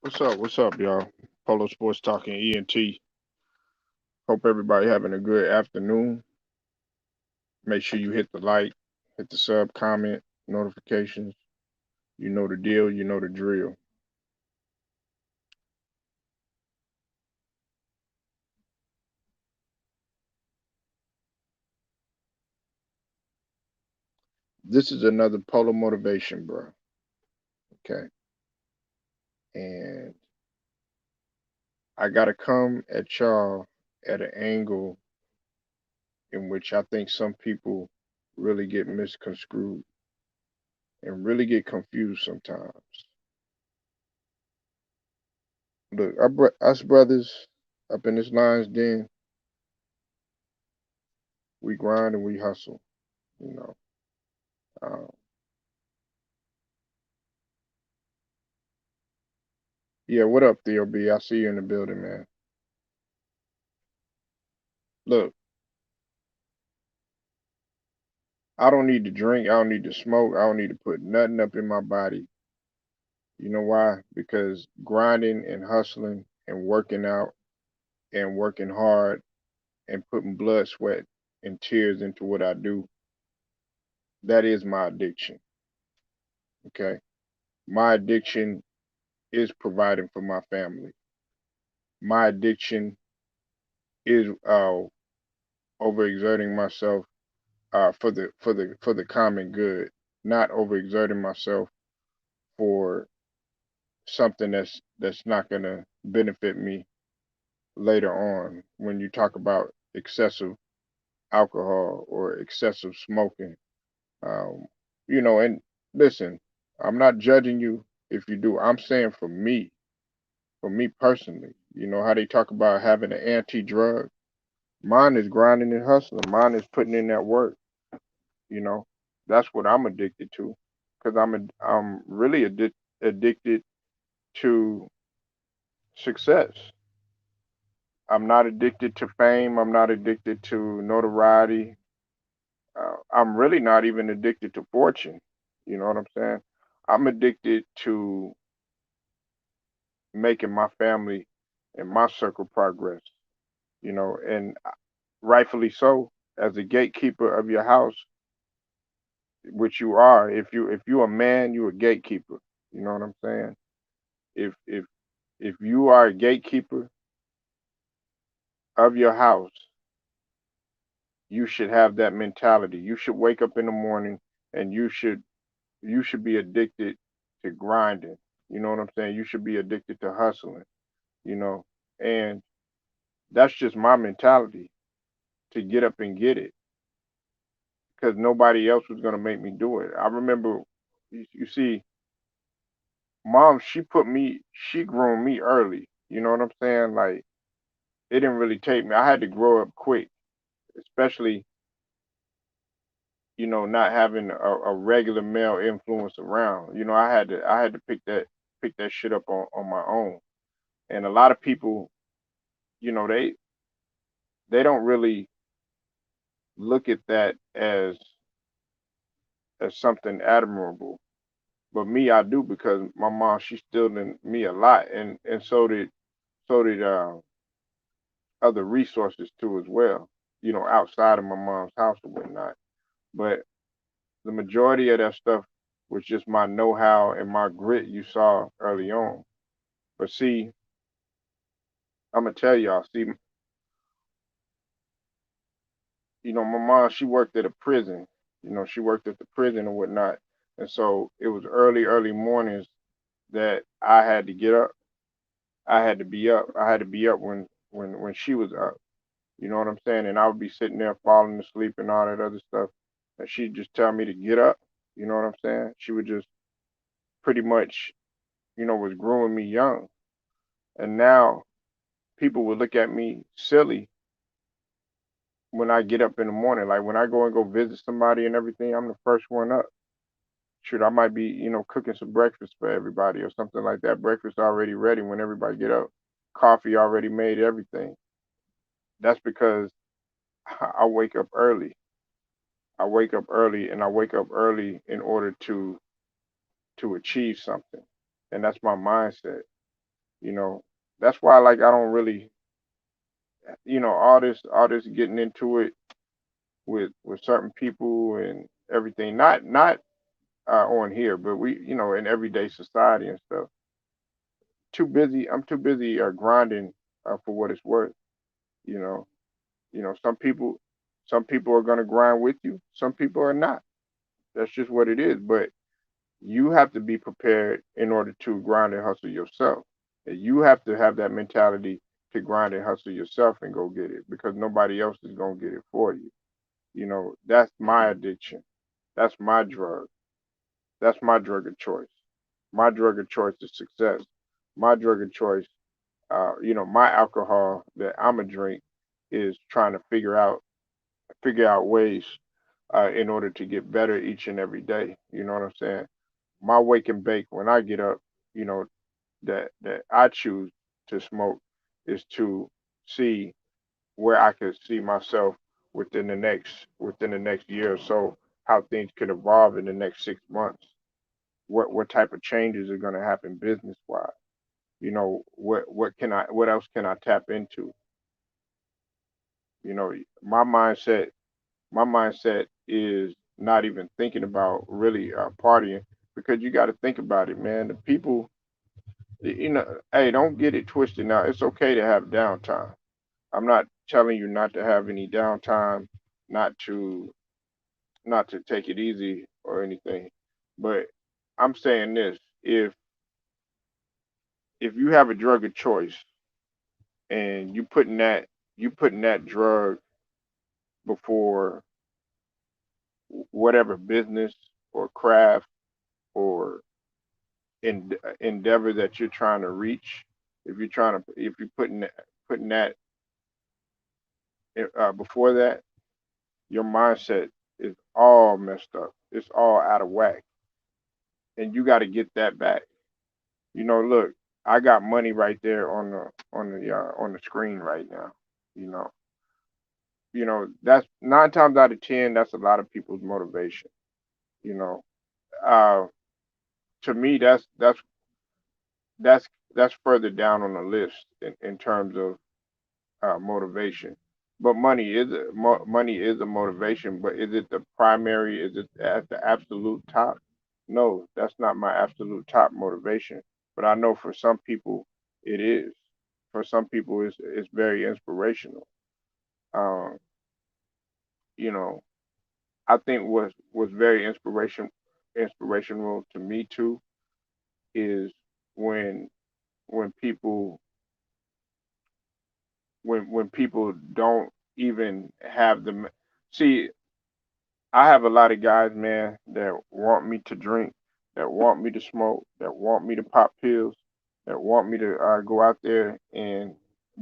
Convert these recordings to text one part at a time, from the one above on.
What's up? What's up, y'all? Polo Sports Talking ENT. Hope everybody having a good afternoon. Make sure you hit the like, hit the sub, comment, notifications. You know the deal. You know the drill. This is another Polo motivation, bro. Okay, and I gotta come at y'all at an angle in which I think some people really get misconstrued and really get confused sometimes. Look, us brothers up in this Lions Den, we grind and we hustle. You know, um, yeah. What up, Theo B? I see you in the building, man. Look, I don't need to drink. I don't need to smoke. I don't need to put nothing up in my body. You know why? Because grinding and hustling and working out and working hard and putting blood, sweat, and tears into what I do, that is my addiction. Okay. My addiction is providing for my family. My addiction is overexerting myself for the common good, not overexerting myself for something that's not going to benefit me later on. When you talk about excessive alcohol or excessive smoking, um, and listen, I'm not judging you if you do. I'm saying for me personally, how they talk about having an anti-drug. Mine is grinding and hustling. Mine is putting in that work. You know, that's what I'm addicted to, because I'm really addicted to success. I'm not addicted to fame. I'm not addicted to notoriety. I'm really not even addicted to fortune. You know what I'm saying? I'm addicted to making my family and my circle progress. And rightfully so. As a gatekeeper of your house, which you are, if you're a man, you're a gatekeeper. You know what I'm saying? If you are a gatekeeper of your house, you should have that mentality. You should wake up in the morning and you should be addicted to grinding. You know what I'm saying? You should be addicted to hustling, you know. And that's just my mentality, to get up and get it, because nobody else was going to make me do it. I remember, you see, mom, she groomed me early. You know what I'm saying? Like, it didn't really take me. I had to grow up quick, especially, not having a regular male influence around. I had to pick that shit up on my own. And a lot of people, you know, they don't really look at that as something admirable. But me, I do, because my mom, she instilled in me a lot, and so did other resources too as well. Outside of my mom's house and whatnot. But the majority of that stuff was just my know-how and my grit you saw early on. But see, I'm gonna tell y'all. See, my mom, she worked at a prison. She worked at the prison and whatnot, and so it was early, early mornings that I had to get up. I had to be up. I had to be up when she was up. You know what I'm saying? And I would be sitting there falling asleep and all that other stuff, and she'd just tell me to get up. You know what I'm saying? She would just pretty much, was grooming me young. And now people would look at me silly when I get up in the morning. Like, when I go and go visit somebody and everything, I'm the first one up. Shoot, I might be, cooking some breakfast for everybody or something like that. Breakfast already ready when everybody get up. Coffee already made, everything. That's because I wake up early. I wake up early, and I wake up early in order to achieve something. And that's my mindset. You know, that's why like I don't really, all this getting into it with certain people and everything. Not on here, but we, in everyday society and stuff. Too busy. I'm too busy grinding for what it's worth. You know, some people are gonna grind with you. Some people are not. That's just what it is. But you have to be prepared in order to grind and hustle yourself. And you have to have that mentality to grind and hustle yourself and go get it because nobody else is gonna get it for you. That's my addiction. That's my drug. That's my drug of choice. My drug of choice is success. My drug of choice, my alcohol that I'm a drink is trying to figure out ways in order to get better each and every day. You know what I'm saying? My wake and bake when I get up, you know, that I choose to smoke is to see where I could see myself within the next year or so, how things could evolve in the next 6 months. What type of changes are going to happen business wise? What else can I tap into? You know, my mindset my mindset is not even thinking about really partying because you got to think about it, man. The people, hey, don't get it twisted. Now it's okay to have downtime. I'm not telling you not to have any downtime, not to not to take it easy or anything, but I'm saying this: if you have a drug of choice and you putting that drug before whatever business or craft or endeavor that you're trying to reach, if you're putting that before that, your mindset is all messed up. It's all out of whack, and you got to get that back. Look, I got money right there on the screen right now. You know, that's 9 times out of 10. That's a lot of people's motivation. You know, uh, to me, that's that's further down on the list in terms of motivation. But money is a motivation. But is it the primary? Is it at the absolute top? No, that's not my absolute top motivation. But I know for some people it is. For some people, it's very inspirational. Um, you know, I think was very inspirational to me too is when when people when people don't even have the see. I have a lot of guys, man, that want me to drink, that want me to smoke, that want me to pop pills, that want me to go out there and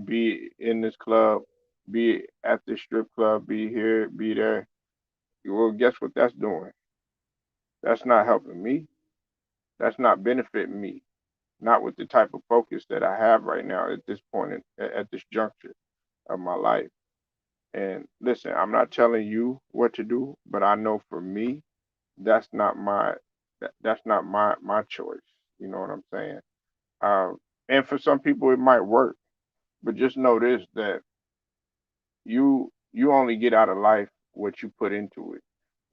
be in this club, be at this strip club, be here, be there. Well, guess what that's doing? That's not helping me. That's not benefiting me. Not with the type of focus that I have right now at this point at this juncture of my life. And listen, I'm not telling you what to do, but I know for me, that's not my choice. You know what I'm saying? And for some people it might work, but just know this that you only get out of life what you put into it.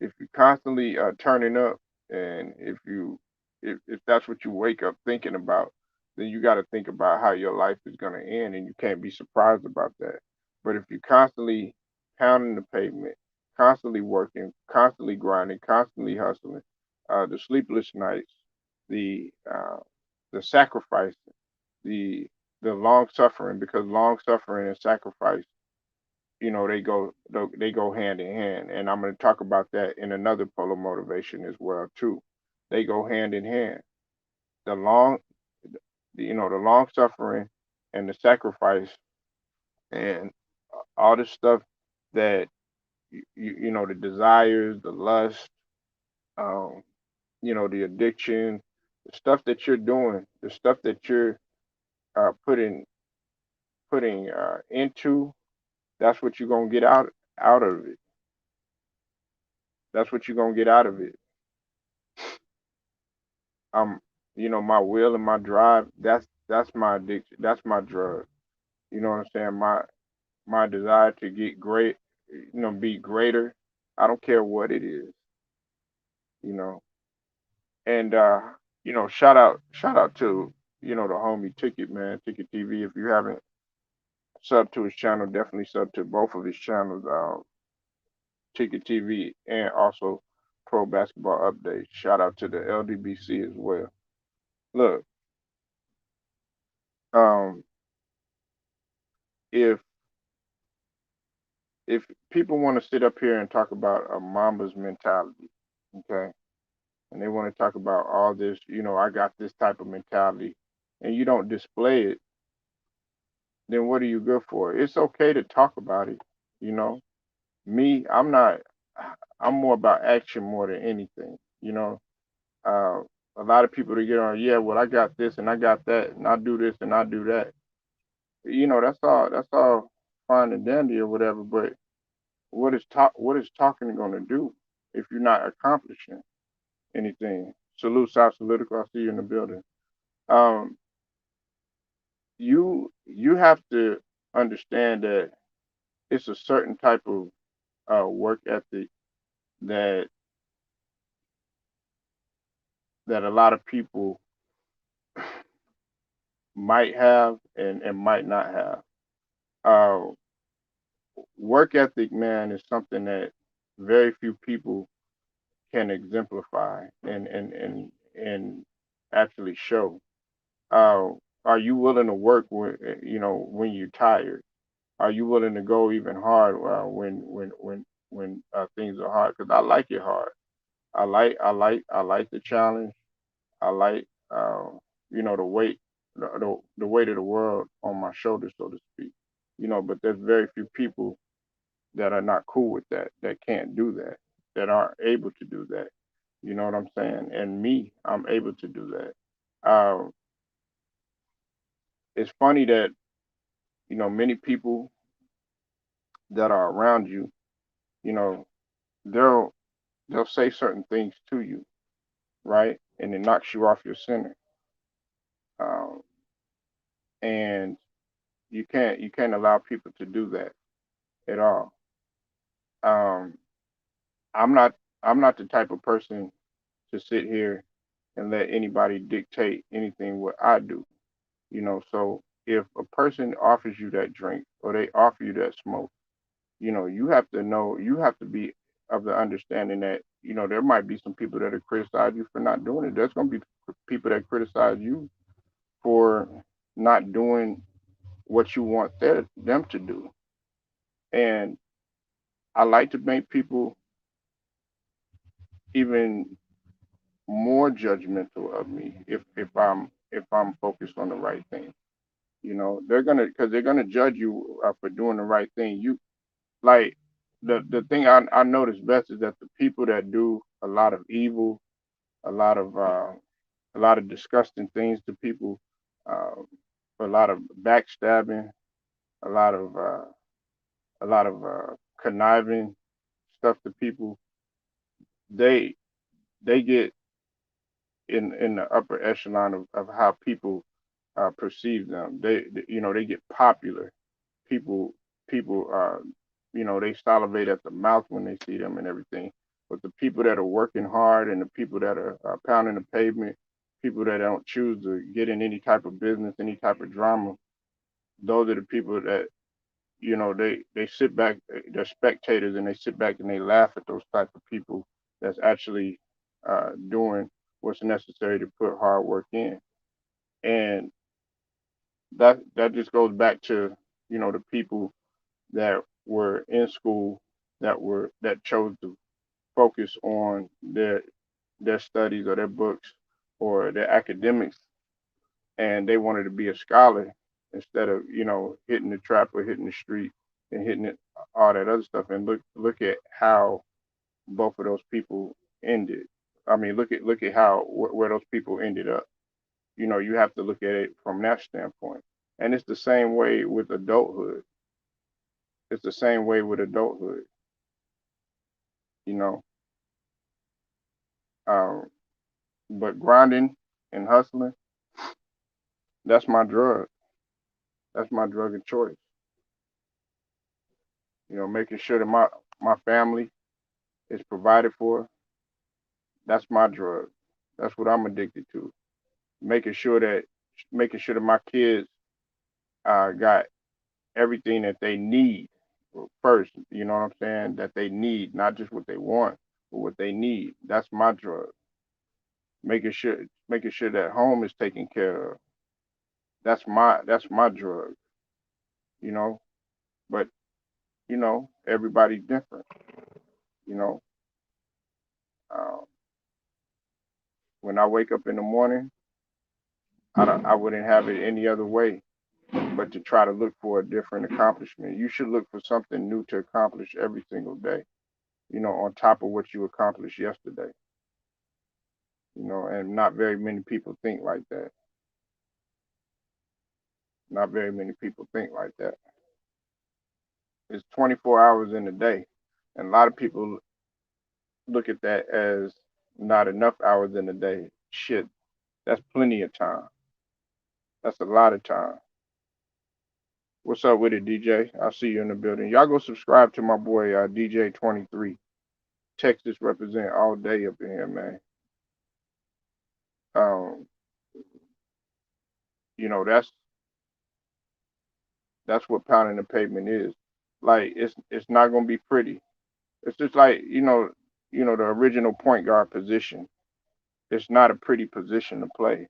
If you're constantly turning up, and if that's what you wake up thinking about, then you got to think about how your life is going to end, and you can't be surprised about that. But if you're constantly pounding the pavement, constantly working, constantly grinding, constantly hustling, the sleepless nights, the uh, the sacrifice, the the long suffering, because long suffering and sacrifice, they go hand in hand, and I'm going to talk about that in another Polo motivation as well too. They go hand in hand. The long, the long suffering and the sacrifice and all the stuff that the desires, the lust, um, the addiction, the stuff that you're doing, the stuff that you're putting into. That's what you're gonna get out of it. That's what you're gonna get out of it. um my will and my drive, That's my addiction. That's my drug. You know what I'm saying? My desire to get great, be greater. I don't care what it is, you know. And shout out to the homie Ticket Man, Ticket TV. If you haven't subbed to his channel, definitely sub to both of his channels, Ticket TV and also Pro Basketball Updates. Shout out to the LDBC as well. Look, um, if if people want to sit up here and talk about a Mamba's mentality, okay, and they want to talk about all this, I got this type of mentality, and you don't display it, then what are you good for? It's okay to talk about it, you know. Me, I'm not. I'm more about action more than anything, you know. Uh, a lot of people to get on, yeah, well, I got this and I got that, and I do this and I do that. That's all. That's all fine and dandy or whatever. But What is talking going to do if you're not accomplishing anything? Salute South Political. I see you in the building. Um, you have to understand that it's a certain type of work ethic that that a lot of people might have and might not have. Uh, Work ethic, man, is something that very few people can exemplify and actually show. Uh, are you willing to work when you're tired? Are you willing to go even hard when things are hard? Because I like it hard. I like the challenge. I like the weight the weight of the world on my shoulders, so to speak. But there's very few people that are not cool with that, that can't do that, that aren't able to do that. You know what I'm saying? And me, I'm able to do that. It's funny that many people that are around you, you know, they'll they'll say certain things to you, right? And it knocks you off your center. Um, and you can't allow people to do that at all. Um, I'm not I'm not the type of person to sit here and let anybody dictate anything what I do. So if a person offers you that drink or they offer you that smoke, you have to be of the understanding that there might be some people that criticize you for not doing it. There's going to be people that criticize you for not doing what you want them to do. And I like to make people even more judgmental of me if I'm focused on the right thing. They're gonna judge you for doing the right thing. You like the thing I notice best is that the people that do a lot of evil, a lot of uh, a lot of disgusting things to people, uh, a lot of backstabbing, a lot of uh, a lot of conniving stuff to people. They they get in the upper echelon of how people perceive them. They get popular. People they salivate at the mouth when they see them and everything. But the people that are working hard and the people that are pounding the pavement, people that don't choose to get in any type of business, any type of drama, those are the people that they sit back, they're spectators, and they sit back and they laugh at those type of people that's actually doing what's necessary to put hard work in. And that just goes back to the people that were in school that chose to focus on their studies or their books or their academics, and they wanted to be a scholar instead of hitting the trap or hitting the street and hitting it, all that other stuff. And look at how both of those people ended. I mean, look at how where those people ended up. You have to look at it from that standpoint. And it's the same way with adulthood. It's the same way with adulthood. You know, um, but grinding and hustling, That's my drug. That's my drug of choice. Making sure that my family is provided for. That's my drug. That's what I'm addicted to. Making sure that making sure that my kids got everything that they need first. You know what I'm saying? That they need, not just what they want, but what they need. That's my drug. Making sure that home is taken care of. That's my drug. You know, but everybody's different. You know, uh, when I wake up in the morning, I wouldn't have it any other way but to try to look for a different accomplishment. You should look for something new to accomplish every single day, on top of what you accomplished yesterday, and not very many people think like that. Not very many people think like that. It's 24 hours in a day. And a lot of people look at that as not enough hours in a day. Shit, that's plenty of time. That's a lot of time. What's up with it, DJ? I see you in the building. Y'all go subscribe to my boy DJ 23. Texas represent all day up in here, man. Um, that's what pounding the pavement is. Like it's not gonna be pretty. It's just like the original point guard position. It's not a pretty position to play.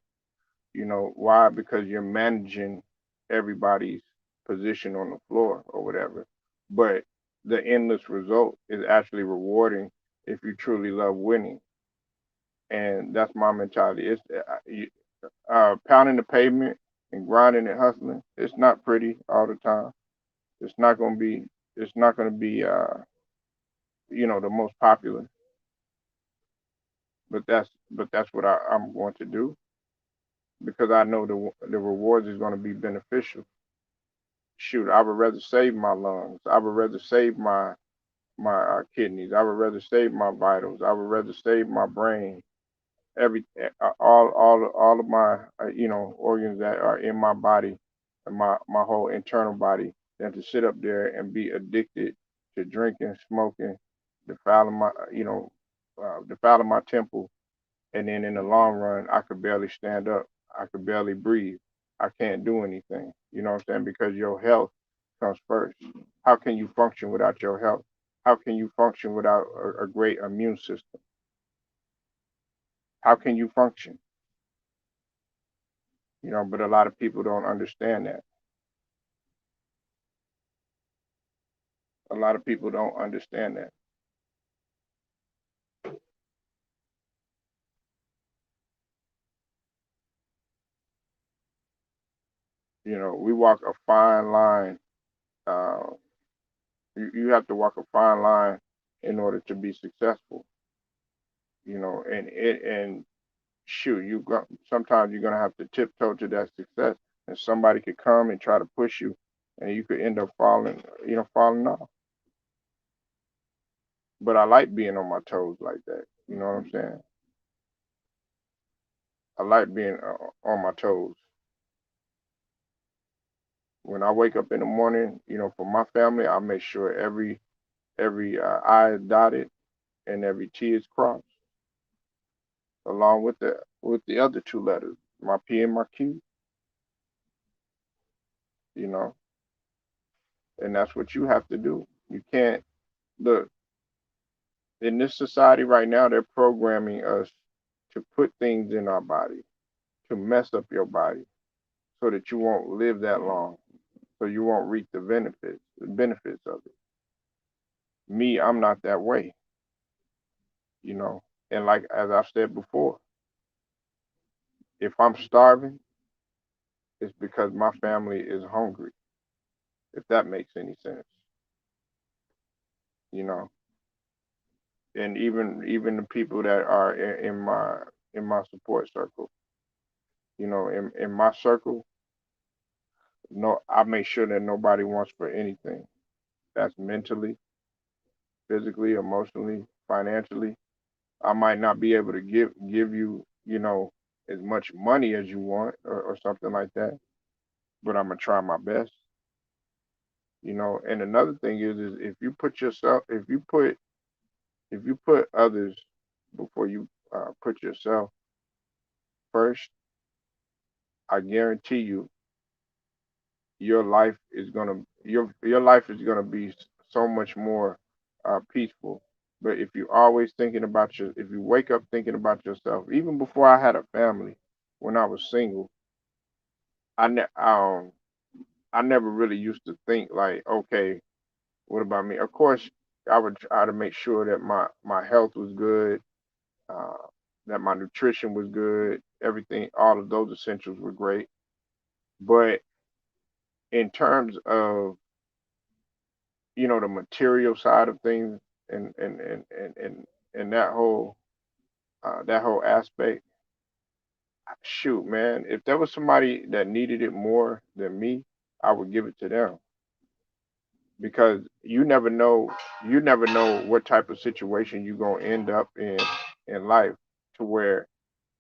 Why? Because you're managing everybody's position on the floor or whatever. But the endless result is actually rewarding if you truly love winning. And that's my mentality. It's pounding the pavement and grinding and hustling. It's not pretty all the time. It's not gonna be. It's not gonna be. The most popular. But that's what I'm going to do because I know the rewards is going to be beneficial. Shoot, I would rather save my lungs. I would rather save my kidneys. I would rather save my vitals. I would rather save my brain. All of my organs that are in my body and my whole internal body than to sit up there and be addicted to drinking, smoking, defiling my defiling my temple, and then in the long run I could barely stand up, I could barely breathe, I can't do anything. You know what I'm saying? Because your health comes first. How can you function without your health? How can you function without a great immune system? How can you function? But a lot of people don't understand that. A lot of people don't understand that. We walk a fine line. Uh, you have to walk a fine line in order to be successful. And shoot, sometimes you're gonna have to tiptoe to that success, and somebody could come and try to push you, and you could end up falling off. But I like being on my toes like that. You know what I'm saying? I like being on my toes. When I wake up in the morning, for my family, I make sure every I is dotted and every T is crossed, along with the other two letters, my P and my Q. You know, and that's what you have to do. You can't look in this society right now. They're programming us to put things in our body to mess up your body so that you won't live that long, so you won't reap the benefits of it. Me, I'm not that way. You know, and like as I've said before, if I'm starving, it's because my family is hungry. If that makes any sense, you know. And even the people that are in my support circle, in my circle, no, I make sure that nobody wants for anything. That's mentally, physically, emotionally, financially. I might not be able to give you, as much money as you want, or something like that, but I'm gonna try my best. And another thing is if you put others before you put yourself first, I guarantee you your life is gonna be so much more peaceful. But if you wake up thinking about yourself, even before I had a family, when I was single, I ne- um I never really used to think like, okay, what about me? Of course, I would try to make sure that my health was good, uh, that my nutrition was good, everything, all of those essentials were great. But in terms of the material side of things, and that whole aspect, shoot, man, if there was somebody that needed it more than me, I would give it to them, because you never know what type of situation you're gonna end up in life, to where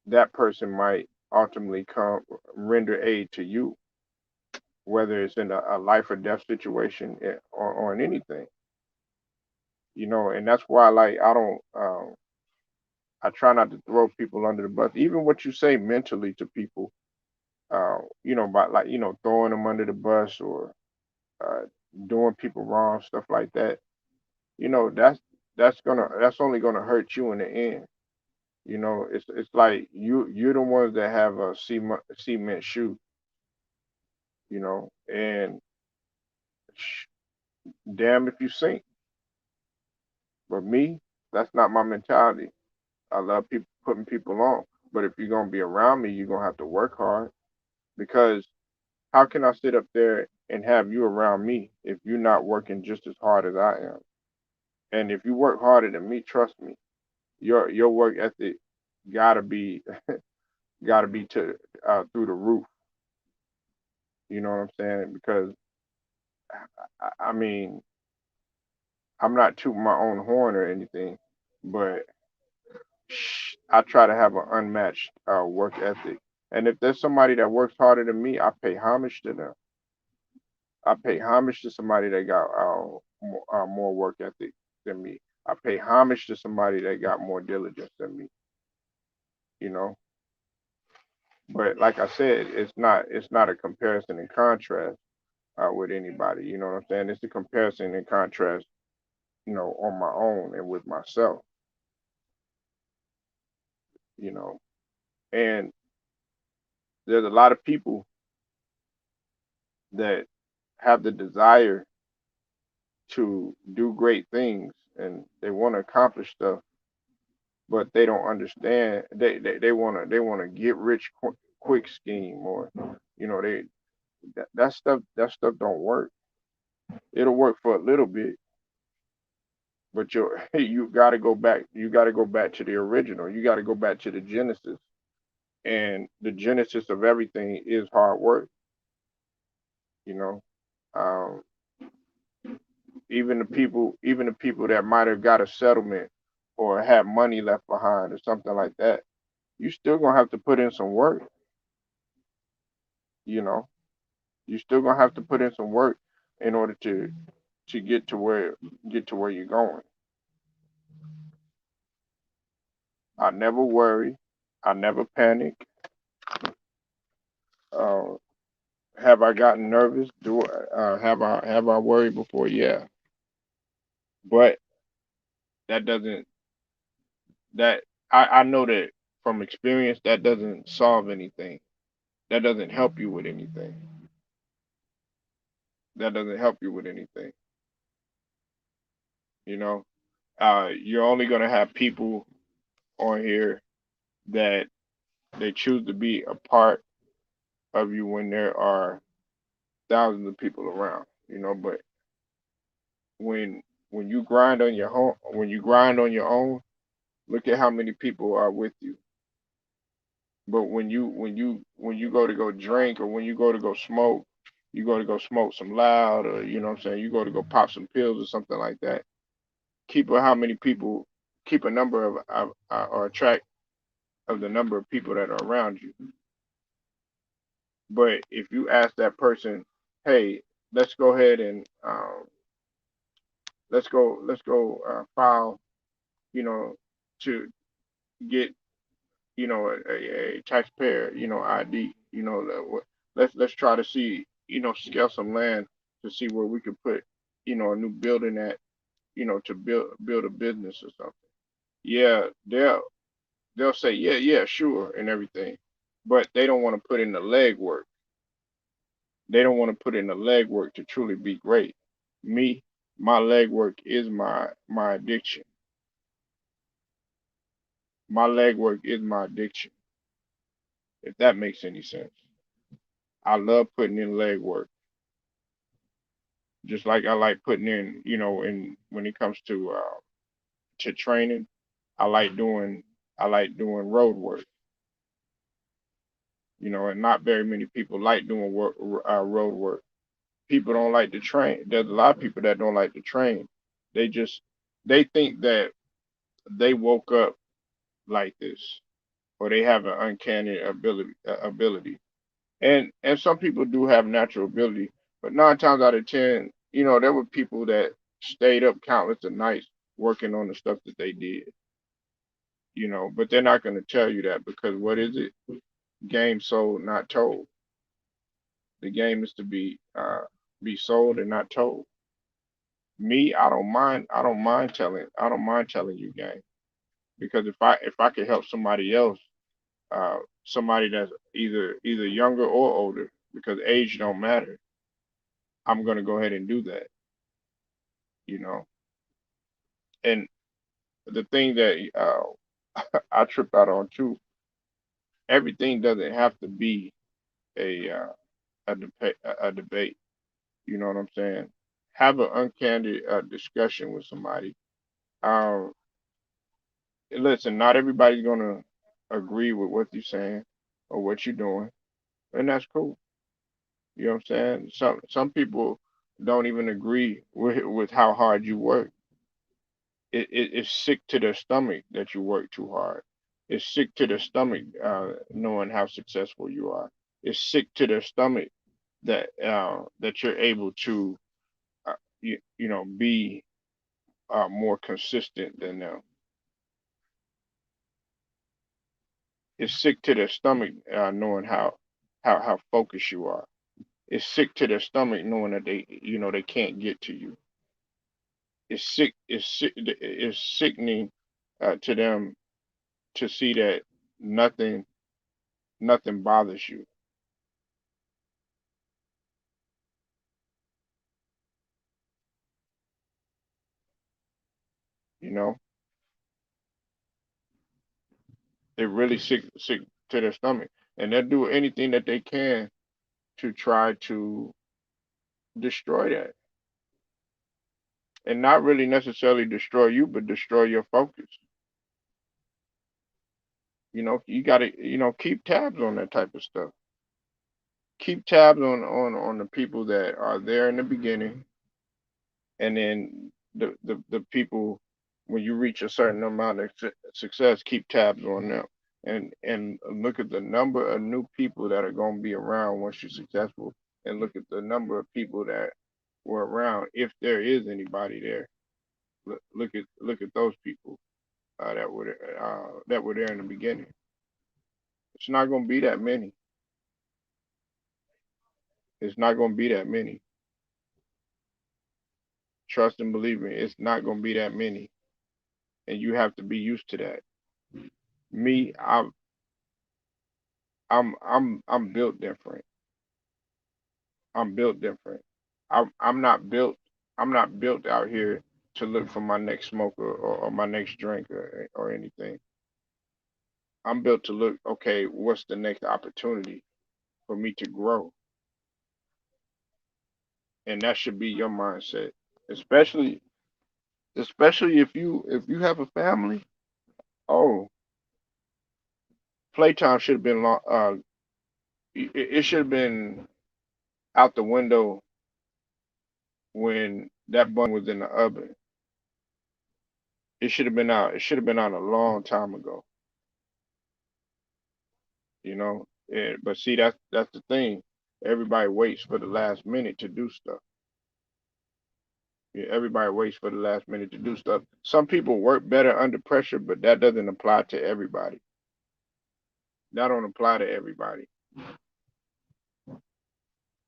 that person might ultimately come render aid to you, whether it's in a life or death situation, or in anything. And that's why, like, I try not to throw people under the bus. Even what you say mentally to people, by, like, throwing them under the bus, or uh, doing people wrong, stuff like that. That's only gonna hurt you in the end. It's like you're the ones that have a cement shoe. And damn if you sink. But me, that's not my mentality. I love people putting people on. But if you're gonna be around me, you're gonna have to work hard, because how can I sit up there and have you around me if you're not working just as hard as I am? And if you work harder than me, trust me, your work ethic gotta be gotta be to through the roof. You know what I'm saying? Because I mean, I'm not tooting my own horn or anything, but I try to have an unmatched work ethic. And if there's somebody that works harder than me, I pay homage to them. I pay homage to somebody that got more work ethic than me. I pay homage to somebody that got more diligence than me. You know, but like I said, it's not a comparison and contrast with anybody. You know what I'm saying? It's a comparison and contrast, on my own and with myself. You know, and there's a lot of people that have the desire to do great things, and they want to accomplish stuff, but they don't understand. They want to get rich quick scheme, or they that stuff don't work. It'll work for a little bit, but you got to go back. You got to go back to the original. You got to go back to the genesis, and the genesis of everything is hard work. You know, um, even the people that might have got a settlement or had money left behind or something like that, you still gonna have to put in some work. You know, you still gonna have to put in some work in order to get to where you're going. I never worry. I never panic. Uh, have I gotten nervous? Have I worried before? Yeah, but that doesn't that I know that from experience, that doesn't solve anything. That doesn't help you with anything. That doesn't help you with anything. You know, you're only gonna have people on here that they choose to be a part of you when there are thousands of people around. But when when you grind on your own, look at how many people are with you. But when you go drink, or when you go smoke, you go to go smoke some loud, or what I'm saying, you go to go pop some pills or something like that. Keep a number of or attract of the number of people that are around you. But if you ask that person, hey, let's go ahead and let's go file, you know, to get, a taxpayer, ID, let's try to see, scale some land to see where we could put, a new building at, to build a business or something. Yeah, they'll say, yeah, yeah, sure, and everything, but they don't want to put in the legwork. They don't want to put in the legwork to truly be great. Me, my legwork is my addiction. My legwork is my addiction. If that makes any sense. I love putting in legwork, just like I like putting in, in when it comes to training. I like doing I like doing road work, and not very many people like doing road work. People don't like to train. There's a lot of people that don't like to train. They just they think that they woke up like this, or they have an uncanny ability. And some people do have natural ability, but 9 times out of 10, there were people that stayed up countless of nights working on the stuff that they did. But they're not going to tell you that, because what is it? Game sold, not told. The game is to be sold and not told. Me, I don't mind. I don't mind telling you game, because if I could help somebody else, somebody that's either younger or older, because age don't matter, I'm gonna go ahead and do that. You know. And the thing that I trip out on too, everything doesn't have to be a a debate. You know what I'm saying? Have an uncandid discussion with somebody. Um, Listen, not everybody's gonna agree with what you're saying or what you're doing, and that's cool. You know what I'm saying? Some people don't even agree with how hard you work. It's sick to their stomach that you work too hard. It's sick to their stomach knowing how successful you are. It's sick to their stomach that you're able to be more consistent than them. It's sick to their stomach knowing how focused you are. It's sick to their stomach knowing that they can't get to you. It's sickening to them to see that nothing nothing bothers you. You know, it really sick to their stomach, and they'll do anything that they can to try to destroy that, and not really necessarily destroy you, but destroy your focus. You got to keep tabs on that type of stuff. Keep tabs on the people that are there in the beginning, and then the people, when you reach a certain amount of success, keep tabs on them, and look at the number of new people that are going to be around once you're successful, and look at the number of people that were around, if there is anybody there. Look at those people that were there in the beginning. It's not going to be that many. It's not going to be that many. Trust and believe me, it's not going to be that many, and you have to be used to that. Me, I'm built different. I'm built different. I'm not built. I'm not built out here to look for my next smoke, or my next drink, or anything. I'm built to look. Okay, what's the next opportunity for me to grow? And that should be your mindset, especially if you have a family. Oh, playtime should have been long. It should have been out the window when that bun was in the oven. It should have been out. It should have been out a long time ago. you know. But see, that's the thing. Everybody waits for the last minute to do stuff. Yeah, everybody waits for the last minute to do stuff. Some people work better under pressure, but that doesn't apply to everybody. That don't apply to everybody,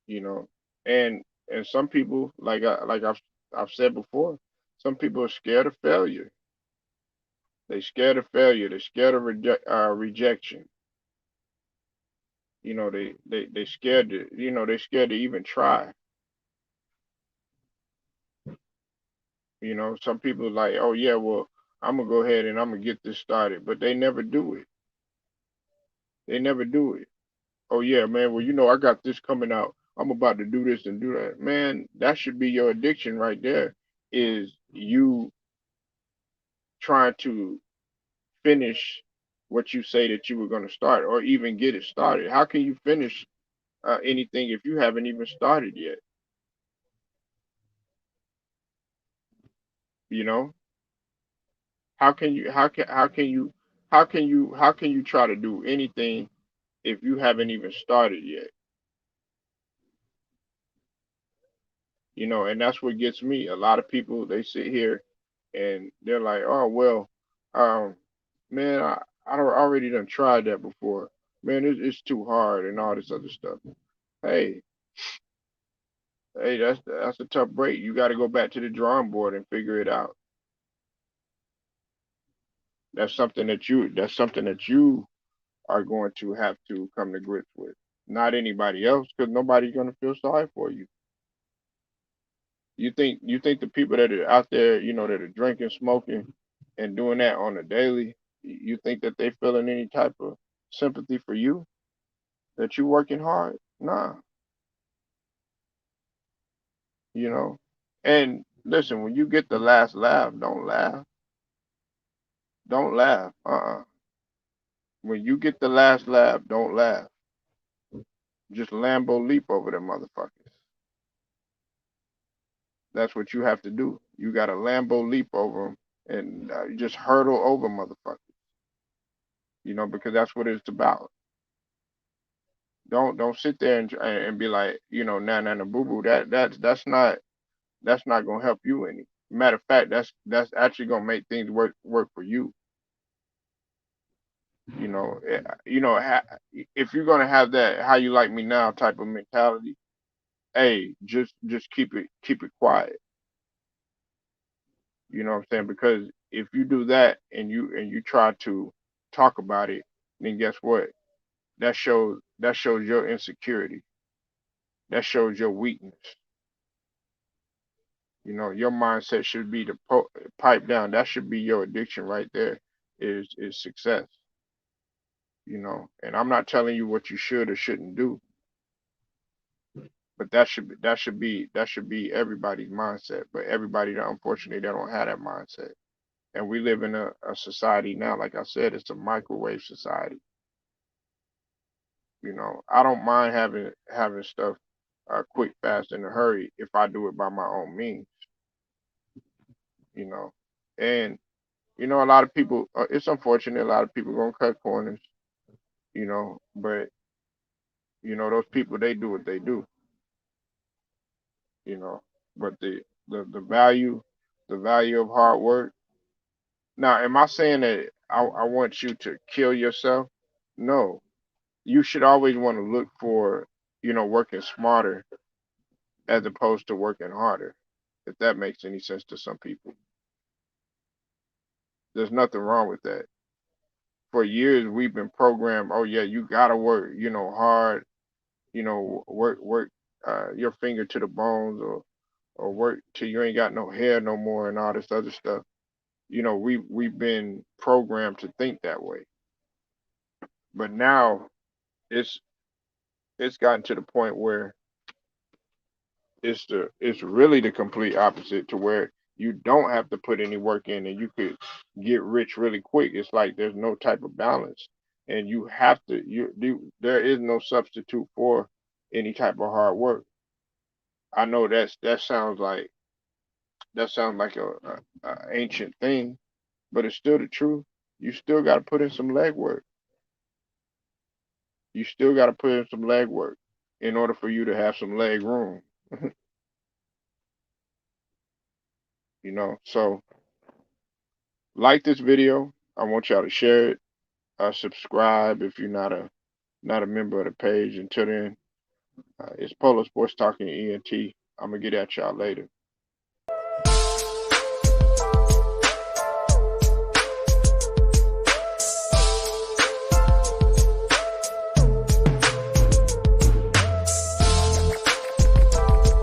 you know. And some people, I've said before, some people are scared of failure. They scared of failure. They're scared of rejection. You know, they scared to, they scared to even try. You know, some people like, oh yeah, well, I'm gonna go ahead and I'm gonna get this started, but they never do it. They never do it. Oh yeah, man. Well, I got this coming out. I'm about to do this and do that. Man, that should be your addiction right there. Is you trying to finish what you say that you were going to start, or even get it started? How can you finish anything if you haven't even started yet? You know, how can you? How can you try to do anything if you haven't even started yet? You know, and that's what gets me. A lot of people, they sit here and they're like, oh well, um, man, I already done tried that before. Man, it's too hard and all this other stuff. Hey, hey, that's a tough break. You got to go back to the drawing board and figure it out. That's something that you are going to have to come to grips with. Not anybody else, because nobody's going to feel sorry for you. You think the people that are out there, that are drinking, smoking, and doing that on a daily, you think that they feeling any type of sympathy for you? That you working hard? Nah, you know. And listen, when you get the last laugh, don't laugh. Don't laugh. When you get the last laugh, don't laugh. Just Lambo leap over them motherfuckers. That's what you have to do. You got to Lambo leap over them and just hurdle over motherfuckers. Because that's what it's about. Don't sit there and be like, nah, nah, nah, boo boo. That's not gonna help you any. Matter of fact, that's actually gonna make things work for you. If you're gonna have that how you like me now type of mentality, hey, just keep it quiet. You know what I'm saying? Because if you do that and you try to talk about it, then guess what? That shows your insecurity. That shows your weakness. Your mindset should be to pipe down. That should be your addiction right there. Is success. And I'm not telling you what you should or shouldn't do, but that should be everybody's mindset. But everybody, that unfortunately, they don't have that mindset. And we live in a society now, like I said, it's a microwave society. I don't mind having stuff quick, fast, in a hurry if I do it by my own means. You know, and a lot of people. It's unfortunate. A lot of people gonna cut corners. But those people, they do what they do. You know, but the value of hard work. Now, am I saying that I want you to kill yourself? No, you should always want to look for working smarter as opposed to working harder. If that makes any sense to some people, there's nothing wrong with that. For years, we've been programmed. Oh yeah, you gotta work, hard. Work your finger to the bones, or work till you ain't got no hair no more, and all this other stuff. We've been programmed to think that way. But now it's it's gotten to the point where it's really the complete opposite, to where you don't have to put any work in and you could get rich really quick. It's like there's no type of balance, and you have to there is no substitute for any type of hard work. I know that sounds like a ancient thing, but it's still the truth. You still got to put in some legwork. You still got to put in some leg work in order for you to have some leg room. You know, so like this video. I want y'all to share it. Subscribe if you're not a member of the page. Until then, it's Polo Sports Talking ENT. I'm gonna get at y'all later.